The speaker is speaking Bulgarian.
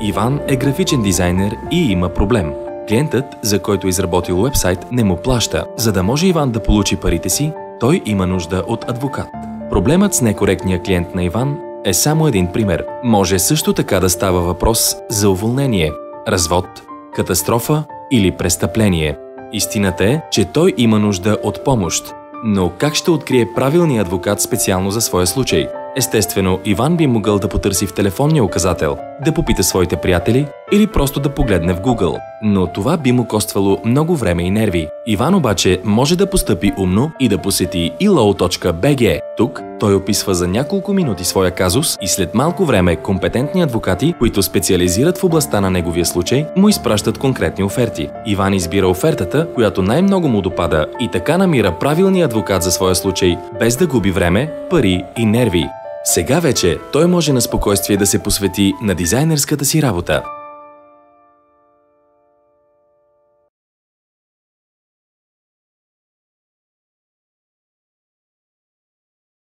Иван е графичен дизайнер и има проблем. Клиентът, за който е изработил уебсайт, не му плаща. За да може Иван да получи парите си, той има нужда от адвокат. Проблемът с некоректния клиент на Иван е само един пример. Може също така да става въпрос за уволнение, развод, катастрофа или престъпление. Истината е, че той има нужда от помощ. Но как ще открие правилния адвокат специално за своя случай? Естествено, Иван би могъл да потърси в телефонния указател, да попита своите приятели или просто да погледне в Google. Но това би му коствало много време и нерви. Иван обаче може да постъпи умно и да посети elaw.bg. Тук той описва за няколко минути своя казус и след малко време компетентни адвокати, които специализират в областта на неговия случай, му изпращат конкретни оферти. Иван избира офертата, която най-много му допада и така намира правилния адвокат за своя случай, без да губи време, пари и нерви. Сега вече той може на спокойствие да се посвети на дизайнерската си работа.